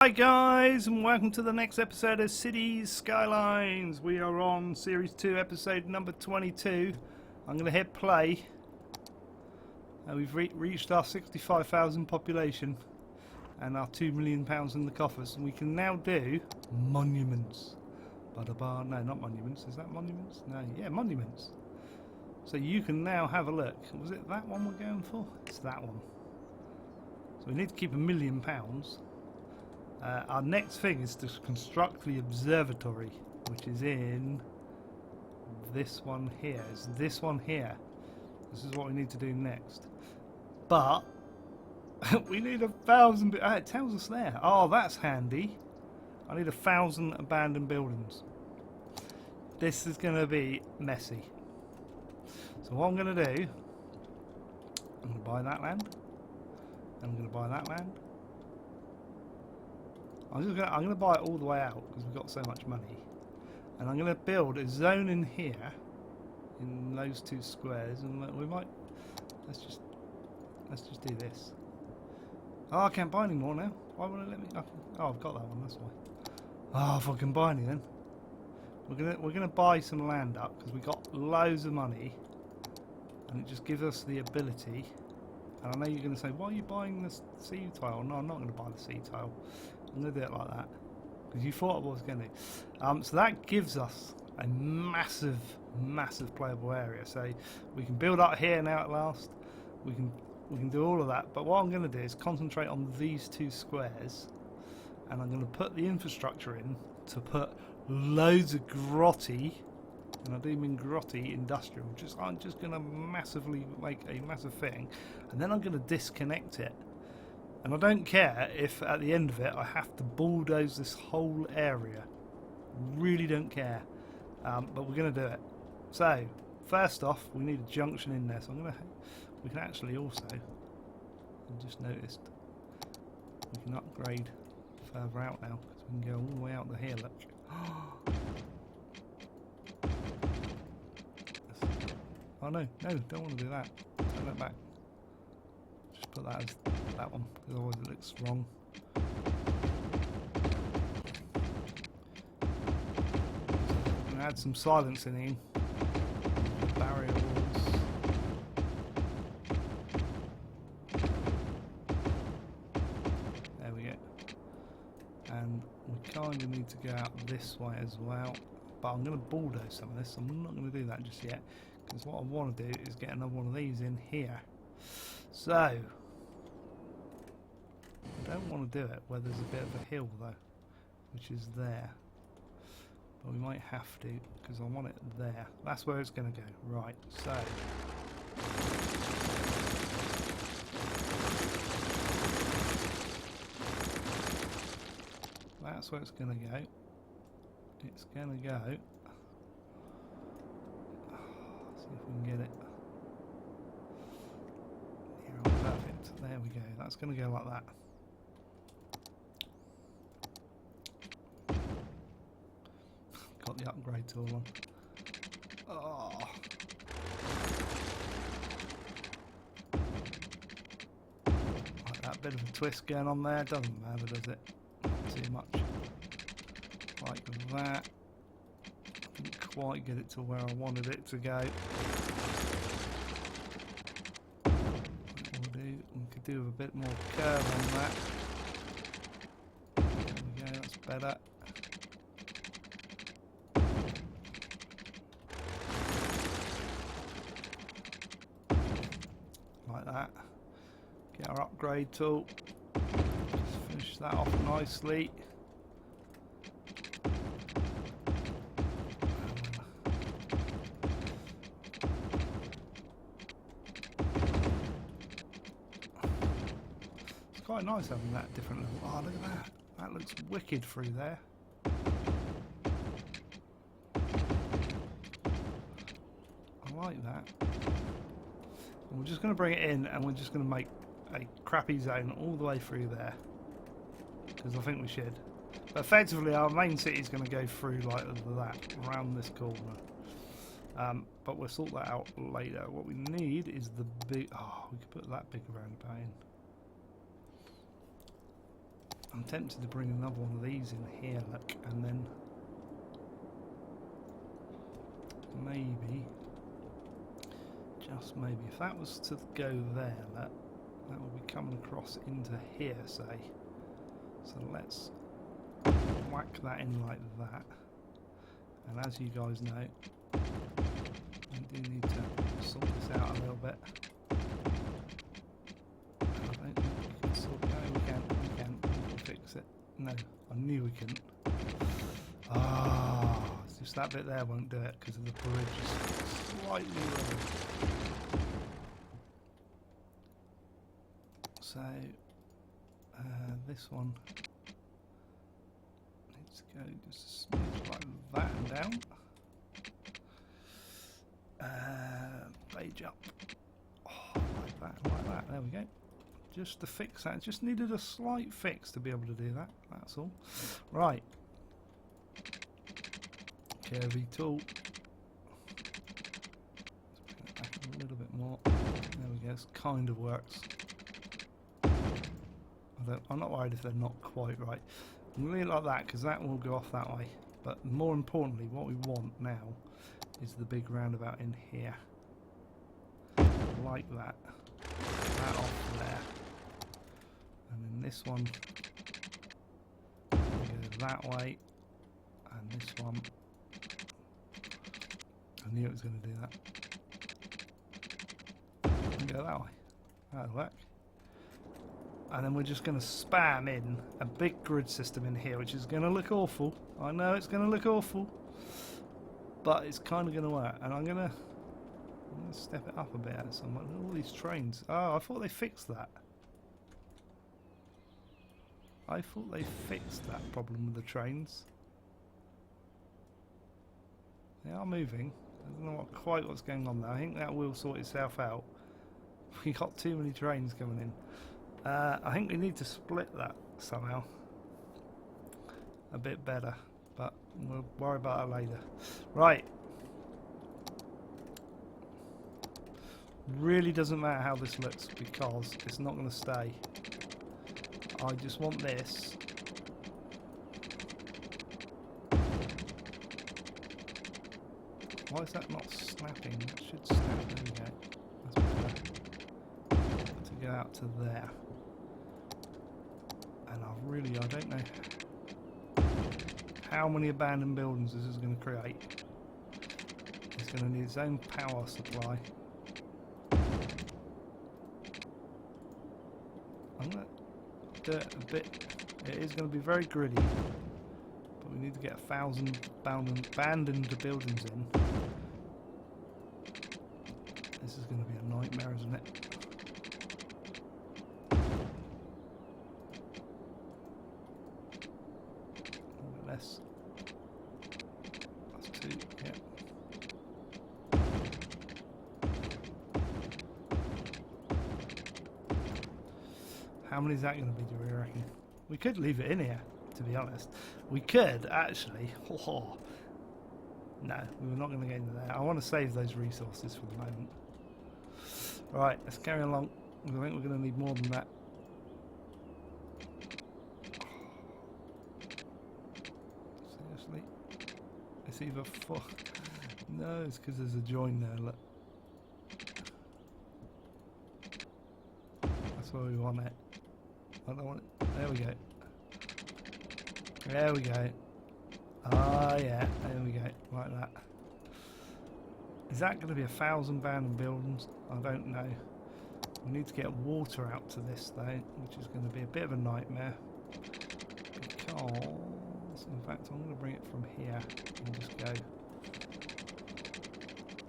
Hi guys, and welcome to the next episode of Cities Skylines. We are on Series 2, episode number 22. I'm going to hit play. And we've reached our 65,000 population and our £2 million in the coffers. And we can now do monuments. Ba-da-ba. No, not monuments. Is that monuments? No, yeah, monuments. So you can now have a look. Was it that one we're going for? It's that one. So we need to keep £1 million. Our next thing is to construct the observatory, which is in this one here. It's this one here. This is what we need to do next. But we need 1,000. It tells us there. Oh, that's handy. I need 1,000 abandoned buildings. This is going to be messy. So what I'm going to do, I'm going to buy that land. And I'm going to buy that land. I'm going to buy it all the way out because we've got so much money, and I'm going to build a zone in here, in those two squares, and we might let's just do this. Oh, I can't buy any more now. Why won't it let me? Oh, I've got that one. That's why. Oh, if I can buy any, then we're gonna buy some land up because we got loads of money, and it just gives us the ability. And I know you're going to say, why are you buying the sea tile? No, I'm not going to buy the sea tile. I'm going to do it like that because you thought I was going to. So that gives us a massive playable area. So we can build up here now at last. We can do all of that. But what I'm going to do is concentrate on these two squares, and I'm going to put the infrastructure in to put loads of grotty. And I do mean grotty industrial. I'm just going to massively make a massive thing, and then I'm going to disconnect it. And I don't care if at the end of it I have to bulldoze this whole area. Really don't care. But we're going to do it. So first off, we need a junction in there. So we can actually also, I just noticed, we can upgrade further out now because we can go all the way out the here. Look. Oh no, don't want to do that. Turn that back. Just put that as that one, because otherwise it looks wrong. I'm going to add some silencing in. Barrier walls. There we go. And we kind of need to go out this way as well. But I'm going to bulldoze some of this. I'm not going to do that just yet, because what I want to do is get another one of these in here. So I don't want to do it where there's a bit of a hill though, which is there. But we might have to, because I want it there. That's where it's going to go. Right, so that's where it's going to go. It's going to go. See if we can get it. Yeah, perfect. There we go. That's going to go like that. Got the upgrade tool on. Oh. Like that bit of a twist going on there. Doesn't matter, does it? Not too much. Like that. Didn't quite get it to where I wanted it to go. We could do with a bit more curve on that. There we go, that's better. Like that. Get our upgrade tool. Just finish that off nicely. Quite nice having that different level. Oh, look at that. That looks wicked through there. I like that. And we're just going to bring it in, and we're just going to make a crappy zone all the way through there. Because I think we should. But effectively, our main city is going to go through like that, around this corner. But we'll sort that out later. What we need is the big... Oh, we could put that big roundabout in. I'm tempted to bring another one of these in here, look, and then maybe, just maybe, if that was to go there, that would be coming across into here, say. So let's whack that in like that. And as you guys know, we do need to sort this out a little bit. I don't think we can sort it out. We can fix it. No, I knew we couldn't. Ah, it's just that bit there won't do it because of the bridge is slightly low. So this one needs to go just a smidge like that and down. Page up. Oh, like that, like that. There we go. Just to fix that. Just needed a slight fix to be able to do that. That's all. Right. Curvy tool. Let's bring it back a little bit more. There we go. It kind of works. I'm not worried if they're not quite right. I'm going to leave it like that because that will go off that way. But more importantly, what we want now is the big roundabout in here. Like that. That off there. And then this one go that way. And this one. I knew it was going to do that. And go that way. That'll work. And then we're just going to spam in a big grid system in here, which is going to look awful. I know it's going to look awful, but it's kind of going to work. And I'm going to step it up a bit. All these trains. Oh, I thought they fixed that. I thought they fixed that problem with the trains. They are moving. I don't know quite what's going on there. I think that will sort itself out. We got too many trains coming in. I think we need to split that somehow a bit better, but we'll worry about that later. Right. Really doesn't matter how this looks because it's not going to stay. I just want this. Why is that not snapping? It should snap. There we go. That's better. To go out to there. And I don't know how many abandoned buildings this is going to create. It's going to need its own power supply. I'm going to do it a bit. It is going to be very gritty, but we need to get 1,000 abandoned buildings in. This is going to be a nightmare, isn't it? Less. That's 2, yeah. How many is that going to be, do we reckon? We could leave it in here, to be honest. We could, actually. Oh. No, we're not going to get into that. I want to save those resources for the moment. Right, let's carry along. I think we're going to need more than that. It's either 4. No, it's because there's a join there, look. That's where we want it. I don't want it. There we go. There we go. Ah, yeah, there we go. Like that. Is that going to be 1,000 abandoned buildings? I don't know. We need to get water out to this, though, which is going to be a bit of a nightmare. Because, in fact, I'm going to bring it from here and just go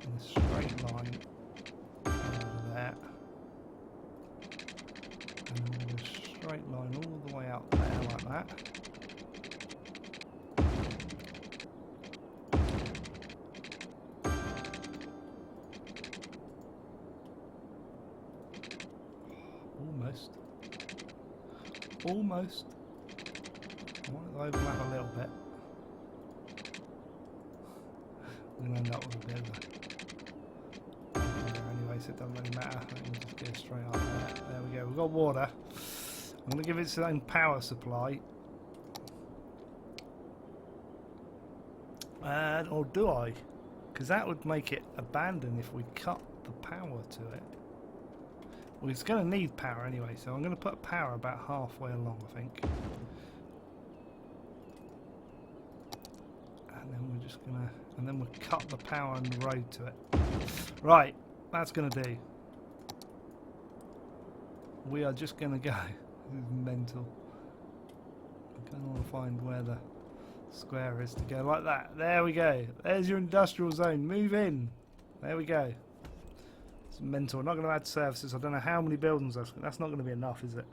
in a straight line over there. And then we'll go straight line all the way out there like that. Almost. I want it to overlap a little bit. We're going to end up with a bit of a... Anyway, so it doesn't really matter. I can just go straight up there. There we go. We've got water. I'm going to give it its own power supply. Or do I? Because that would make it abandoned if we cut the power to it. Well, it's going to need power anyway, so I'm going to put power about halfway along, I think. And then we're just going to... And then we'll cut the power and the road to it. Right, that's going to do. We are just going to go. This is mental. I kind of want to find where the square is to go like that. There we go. There's your industrial zone. Move in. There we go. It's mental. I'm not going to add services. I don't know how many buildings that's not going to be enough, is it?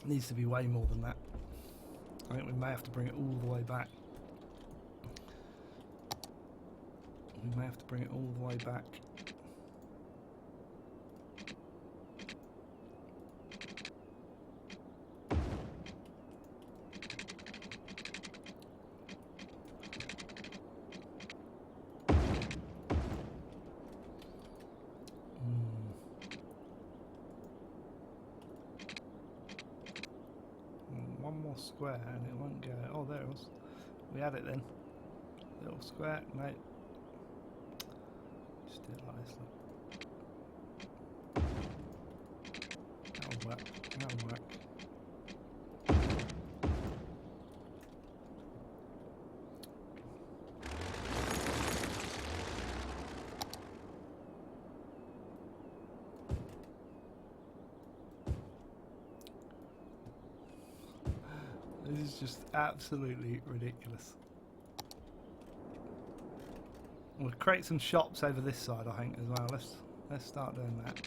It needs to be way more than that. I think we may have to bring it all the way back. We may have to bring it all the way back. One more square and it won't go. Oh, there it was. We had it then. Little square. No. Just do it like this. Look. That'll work. That'll work. This is just absolutely ridiculous. We'll create some shops over this side, I think, as well. Let's start doing that.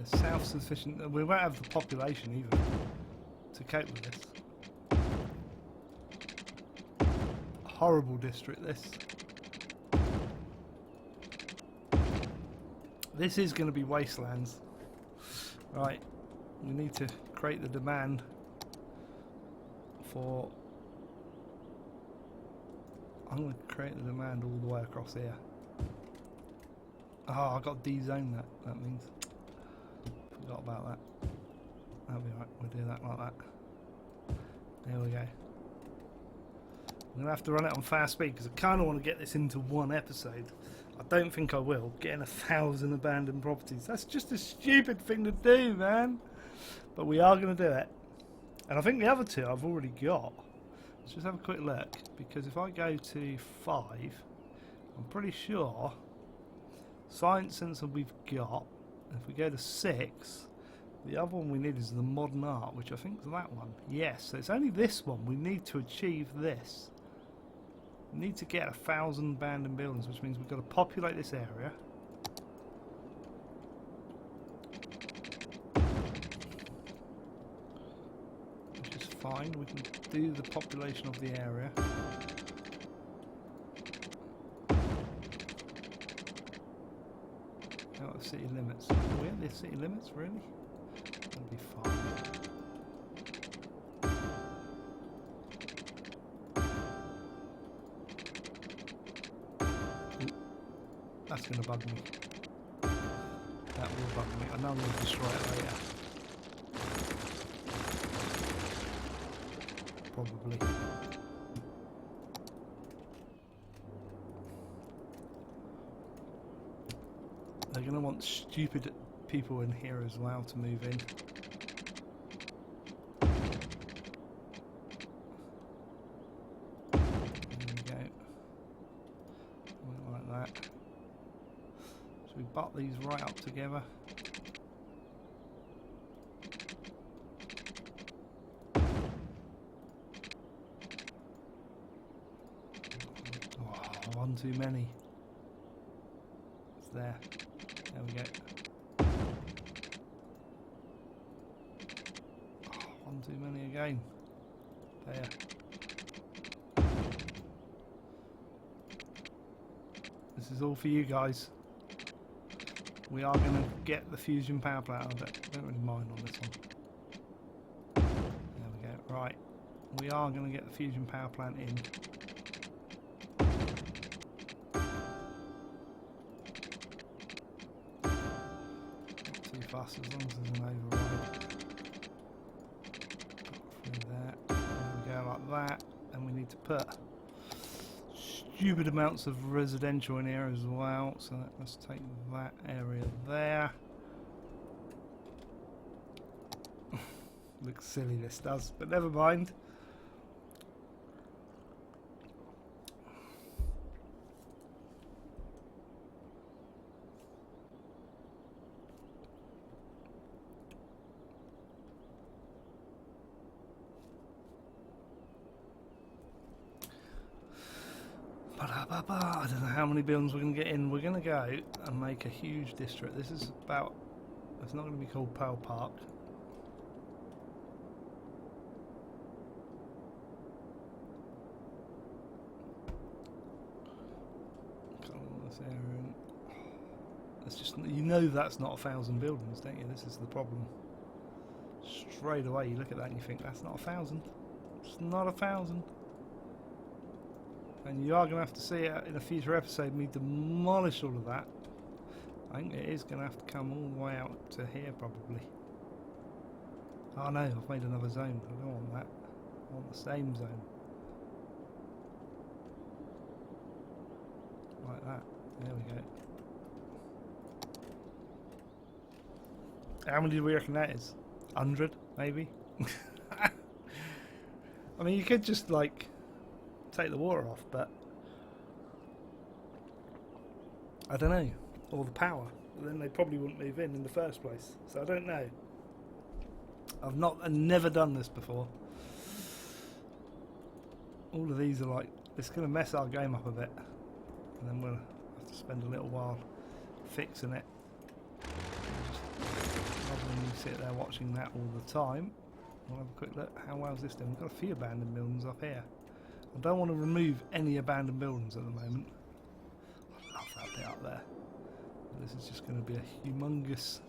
It's self-sufficient. We won't have the population either to cope with this. Horrible district, this. This is going to be wastelands. Right, we need to create the demand for... I'm going to create the demand all the way across here. Oh, I've got to de-zone that, that means. Forgot about that. That'll be right, we'll do that like that. There we go. I'm going to have to run it on fast speed because I kind of want to get this into one episode. I don't think I will. Getting 1,000 abandoned properties. That's just a stupid thing to do, man. But we are going to do it. And I think the other two I've already got. Let's just have a quick look. Because if I go to 5, I'm pretty sure Science Centre we've got. If we go to 6, the other one we need is the modern art, which I think is that one. Yes, so it's only this one. We need to achieve this. We need to get 1,000 abandoned buildings, which means we've got to populate this area. Which is fine. We can do the population of the area. Oh, the city limits. Are we at the city limits, really? That'll be fine. That's going to bug me. That will bug me. I know I'm going to destroy it later. Probably. They're going to want stupid people in here as well to move in. There we go. Like that. So we butt these right up together. Oh, one too many. It's there. There we go. Oh, one too many again. There. This is all for you guys. We are going to get the fusion power plant. I don't really mind on this one. There we go. Right. We are going to get the fusion power plant in. Not too fast as long as there's an override. Through there. There we go, like that. And we need to put stupid amounts of residential in here as well, so let's take that area there. Looks silly, this does, but never mind. I don't know how many buildings we're going to get in. We're going to go and make a huge district. This is about... It's not going to be called Pearl Park. This area. It's just... You know that's not 1,000 buildings, don't you? This is the problem. Straight away you look at that and you think, that's not 1,000. It's not 1,000. And you are going to have to see it in a future episode, me demolish all of that. I think it is going to have to come all the way out to here, probably. Oh no, I've made another zone. I don't want that. I want the same zone. Like that. There we go. How many do we reckon that is? 100, maybe? I mean, you could just, like... take the water off, but I don't know, or the power, but then they probably wouldn't move in the first place, so I don't know. I've never done this before. All of these are like, it's going to mess our game up a bit, and then we'll have to spend a little while fixing it. Rather than you sit there watching that all the time, we'll have a quick look. How well is this doing? We've got a few abandoned buildings up here. I don't want to remove any abandoned buildings at the moment. I love that bit up there. This is just going to be a humongous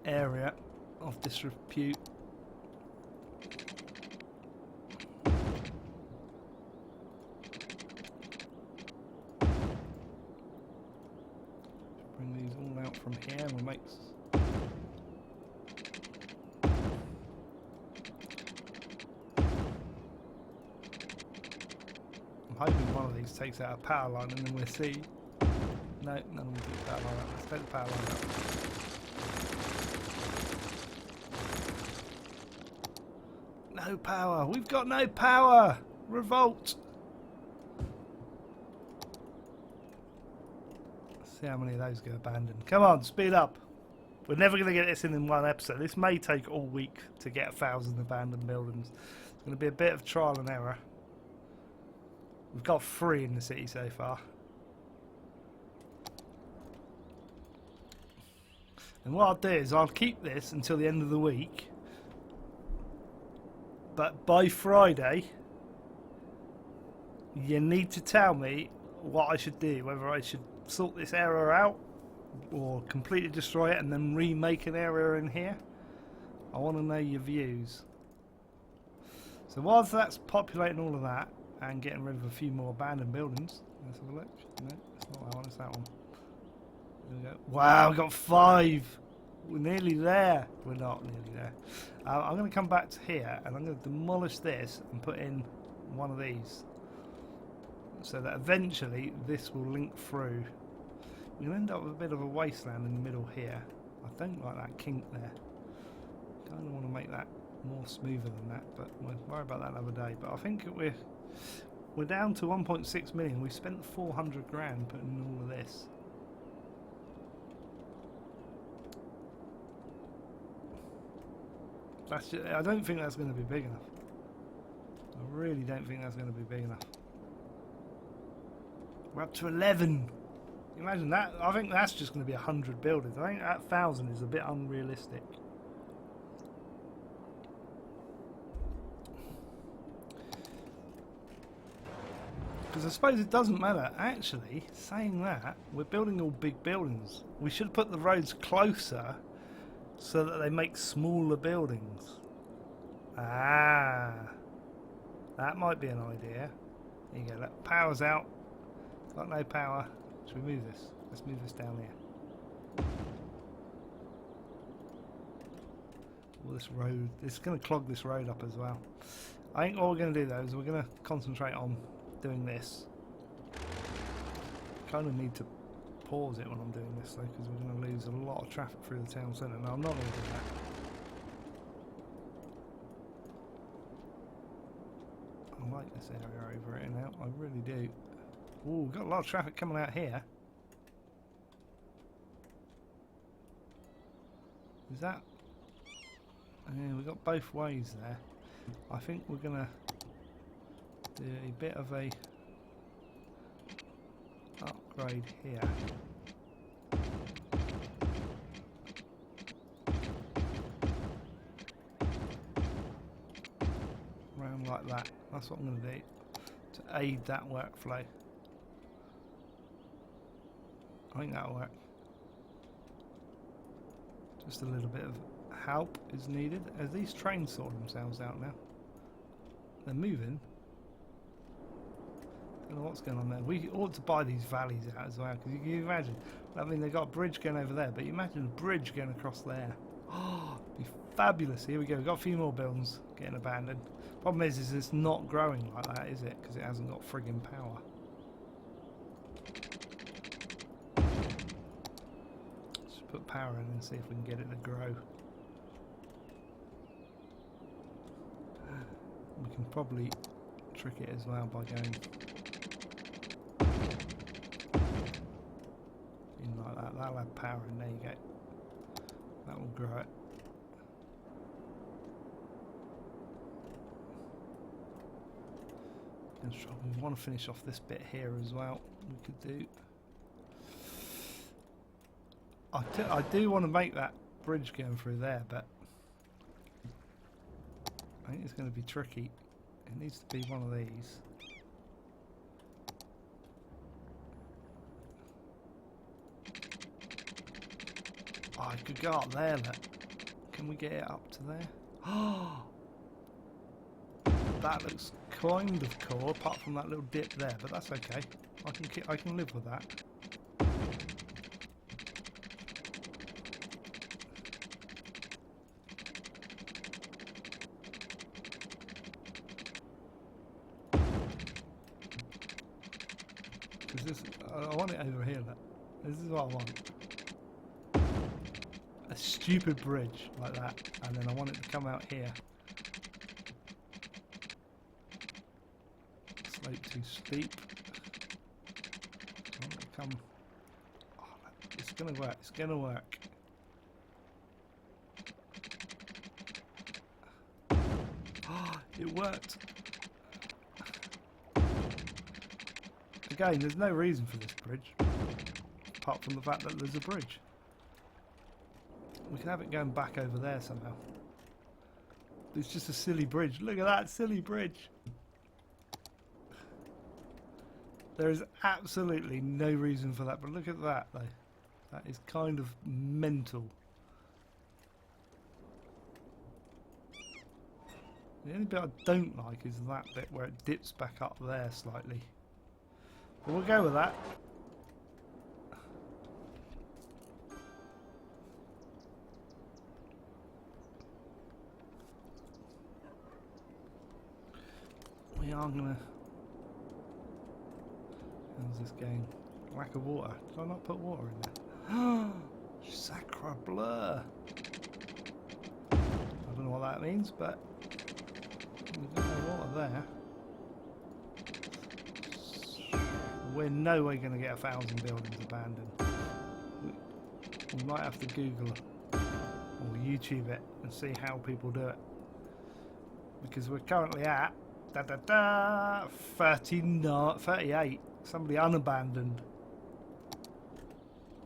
area of disrepute. Bring these all out from here and we'll make... I'm hoping one of these takes out a power line and then we'll see. No, none of them take the power line out. Let's take the power line out. No power! We've got no power! Revolt! Let's see how many of those go abandoned. Come on, speed up! We're never going to get this in one episode. This may take all week to get 1,000 abandoned buildings. It's going to be a bit of trial and error. We've got 3 in the city so far. And what I'll do is I'll keep this until the end of the week. But by Friday, you need to tell me what I should do. Whether I should sort this area out or completely destroy it and then remake an area in here. I want to know your views. So whilst that's populating all of that, and getting rid of a few more abandoned buildings. Let's have a look. No, it's not that one, it's that one. There we go. Wow, we got 5! We're nearly there. We're not nearly there. I'm going to come back to here and I'm going to demolish this and put in one of these. So that eventually this will link through. We're going to end up with a bit of a wasteland in the middle here. I don't like that kink there. Kind of want to make that more smoother than that, but we'll worry about that another day. But I think we're down to 1.6 million. We've spent 400 grand putting in all of this. That's just, I don't think that's going to be big enough. I really don't think that's going to be big enough. We're up to 11. Imagine that. I think that's just going to be 100 buildings. I think that 1,000 is a bit unrealistic. Because I suppose it doesn't matter. Actually, saying that, we're building all big buildings. We should put the roads closer so that they make smaller buildings. Ah, that might be an idea. There you go. That power's out. Got no power. Should we move this? Let's move this down here. All this road. It's going to clog this road up as well. I think all we're going to do though is we're going to concentrate on doing this. Kind of need to pause it when I'm doing this though, because we're going to lose a lot of traffic through the town centre. No, I'm not going to do that. I like this area over here now. I really do. Ooh, we've got a lot of traffic coming out here. Is that? Yeah, we've got both ways there. I think we're going to do a bit of a upgrade here. Round like that. That's what I'm going to do to aid that workflow. I think that'll work. Just a little bit of help is needed. As these trains sort themselves out now. They're moving. Don't know what's going on there. We ought to buy these valleys out as well, because you can imagine. I mean, they've got a bridge going over there, but you imagine a bridge going across there. Oh, it'd be fabulous. Here we go. We've got a few more buildings getting abandoned. Problem is it's not growing like that, is it? Because it hasn't got friggin' power. Let's put power in and see if we can get it to grow. We can probably trick it as well by going in like that. That'll have power, and there you go. That will grow it. We want to finish off this bit here as well. We could do. I do want to make that bridge going through there, but I think it's going to be tricky. It needs to be one of these. Oh, I could go up there. Look. Can we get it up to there? Oh, that looks kind of cool, apart from that little dip there, but that's okay. I can live with that. I want it over here. Look. This is what I want. A stupid bridge like that, and then I want it to come out here. Slope too steep. I want it to come. Oh, it's gonna work. It's gonna work. Oh, it worked. Again, there's no reason for this bridge, apart from the fact that there's a bridge. We can have it going back over there somehow. It's just a silly bridge. Look at that silly bridge. There is absolutely no reason for that, but look at that though. That is kind of mental. The only bit I don't like is that bit where it dips back up there slightly. But we'll go with that. We are gonna. How's this going? Lack of water. Did I not put water in there? Sacre bleu. I don't know what that means, but we've got no water there. We're no way going to get 1,000 buildings abandoned. We might have to Google or YouTube it and see how people do it. Because we're currently at 38. Somebody unabandoned.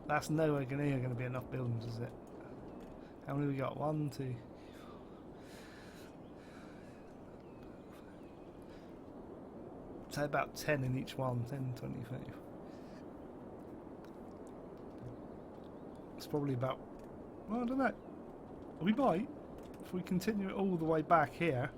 That's nowhere going to be enough buildings, is it? How many we got? 1, 2. Say about 10 in each one, 10, 20, 30. It's probably about, well, I don't know. We might, if we continue it all the way back here.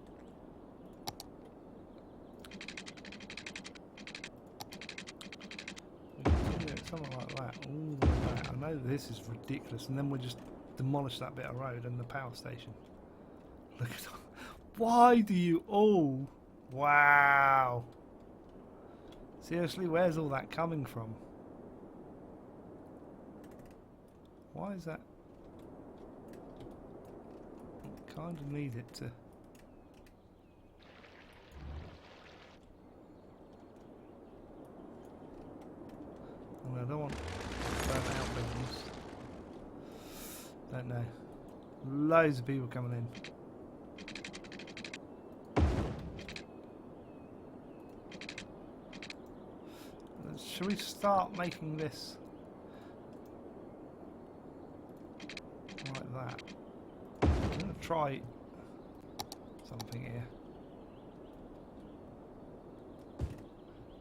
We continue it something like that, all the way back. I know this is ridiculous, and then we'll just demolish that bit of road and the power station. Look at why do you all? Wow. Seriously, where's all that coming from? Why is that? I kind of need it to. Well, I don't want burnt out buildings. Don't know. Loads of people coming in. Should we start making this like that? I'm going to try something here.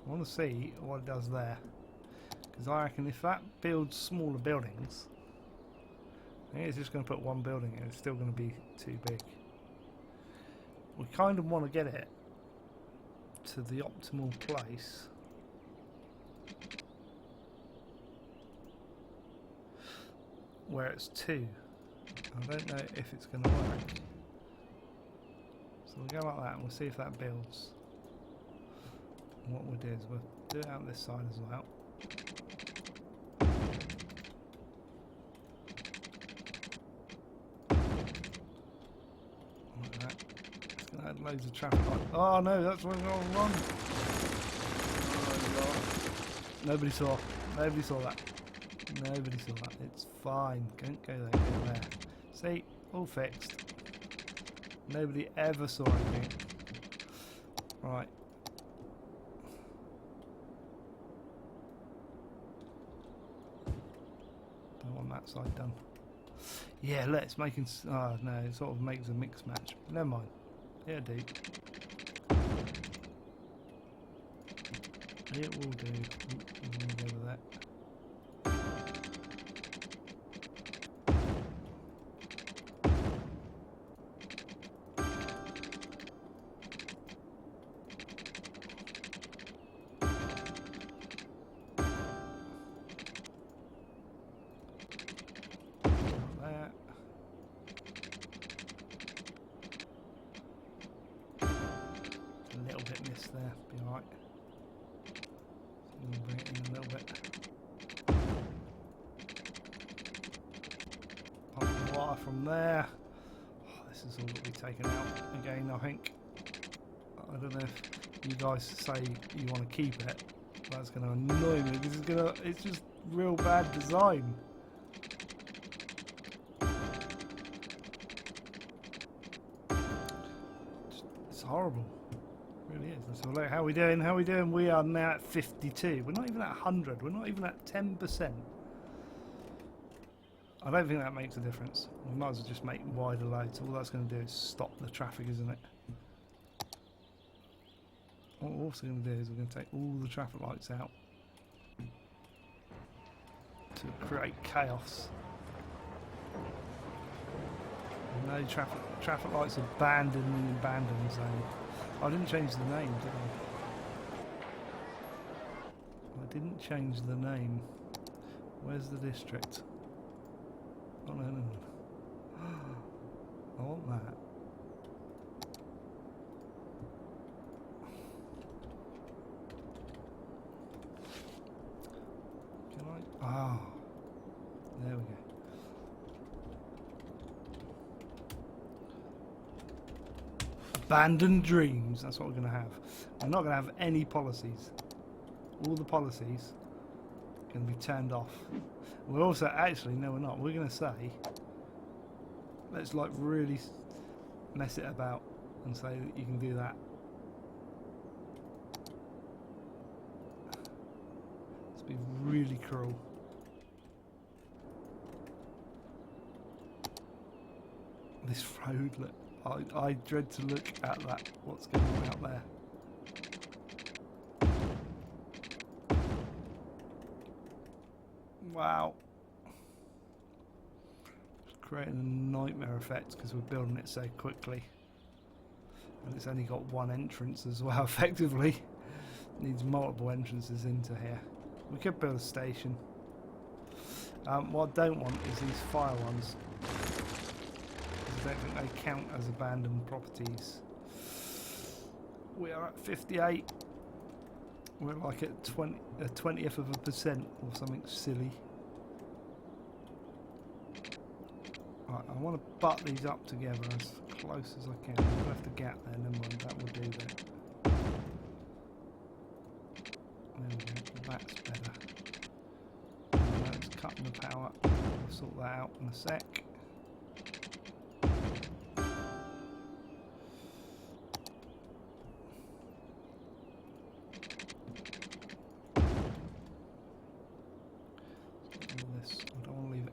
I want to see what it does there, because I reckon if that builds smaller buildings, I think it's just going to put one building in. It's still going to be too big. We kind of want to get it to the optimal place. Where it's 2. I don't know if it's going to work. So we'll go like that and we'll see if that builds. And what we'll do is we'll do it out this side as well. Like that. It's going to add loads of traffic light. Oh no, that's where we're going wrong. Oh, nobody saw. Nobody saw that. Nobody saw that. It's fine. Don't go there. Go there. See? All fixed. Nobody ever saw anything. Right. Don't want that side done. Yeah, let's making. Oh no, it sort of makes a mixed match. Never mind. Yeah, do. It will do. I'm gonna go with that. There, be alright. We'll bring it in a little bit. Pump the water from there. Oh, this is all that we taken out again, I think. I don't know if you guys say you want to keep it. That's going to annoy me because it's just real bad design. It's horrible. Really is. So look, how are we doing? How are we doing? We are now at 52. We're not even at 100. We're not even at 10%. I don't think that makes a difference. We might as well just make wider loads. All that's going to do is stop the traffic, isn't it? What we're also going to do is we're going to take all the traffic lights out to create chaos. No traffic lights are banned in the abandoned zone. I didn't change the name, did I? I didn't change the name. Where's the district? Oh no, no, no. I want that. Can I? Ah, there we go. Abandoned dreams. That's what we're going to have. We're not going to have any policies. All the policies are going to be turned off. We're also, actually, no, we're not. We're going to say, let's like really mess it about and say that you can do that. Let's be really cruel. This road, look. I dread to look at that, what's going on out there. Wow. It's creating a nightmare effect because we're building it so quickly. And it's only got one entrance as well, effectively. It needs multiple entrances into here. We could build a station. What I don't want is these fire ones. I don't think they count as abandoned properties. We are at 58. We're like at 20th of a percent or something silly. Right, I want to butt these up together as close as I can. I've left a gap there, never mind, that will do that. There we go, that's better. It's cutting the power. We'll sort that out in a sec.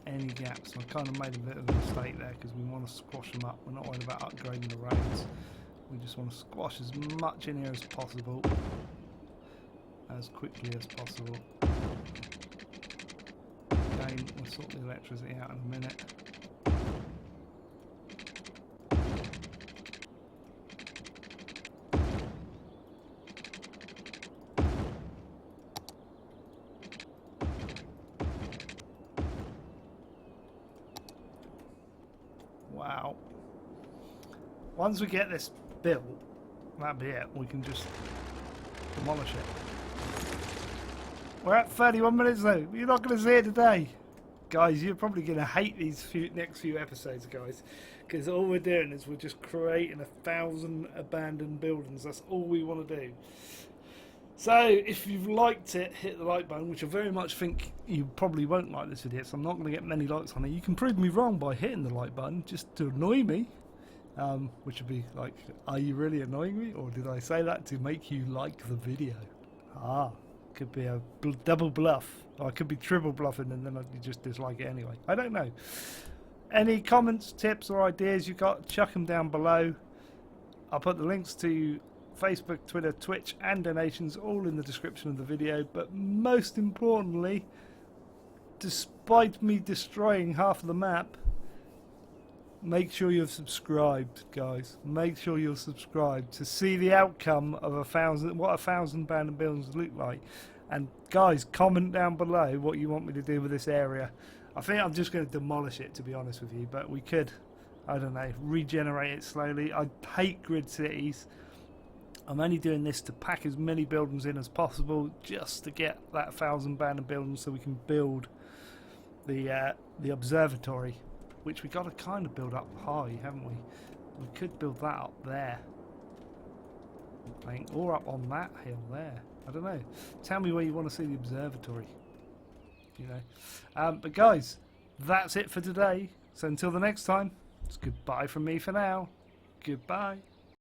Any gaps. I kind of made a bit of a mistake there because we want to squash them up. We're not worried about upgrading the roads. We just want to squash as much in here as possible, as quickly as possible. Again, we'll sort the electricity out in a minute. Wow. Once we get this built, that'll be it. We can just demolish it. We're at 31 minutes though. You're not going to see it today. Guys, you're probably going to hate these next few episodes, guys. Because all we're doing is we're just creating 1,000 abandoned buildings. That's all we want to do. So, if you've liked it, hit the like button, which I very much think you probably won't like this video, so I'm not going to get many likes on it. You can prove me wrong by hitting the like button, just to annoy me. Which would be like, are you really annoying me? Or did I say that to make you like the video? Could be a double bluff. Or I could be triple bluffing and then you just dislike it anyway. I don't know. Any comments, tips or ideas you got, chuck them down below. I'll put the links to Facebook, Twitter, Twitch and donations all in the description of the video, but most importantly, despite me destroying half of the map, make sure you're subscribed, guys. Make sure you're subscribed to see the outcome of what 1,000 abandoned buildings look like. And guys, comment down below what you want me to do with this area. I think I'm just going to demolish it, to be honest with you, but we could, I don't know, regenerate it slowly. I hate grid cities. I'm only doing this to pack as many buildings in as possible, just to get that 1,000 abandoned buildings so we can build the observatory, which we got to kind of build up high, haven't we? We could build that up there, I think, or up on that hill there. I don't know. Tell me where you want to see the observatory. You know. But guys, that's it for today. So until the next time, it's goodbye from me for now. Goodbye.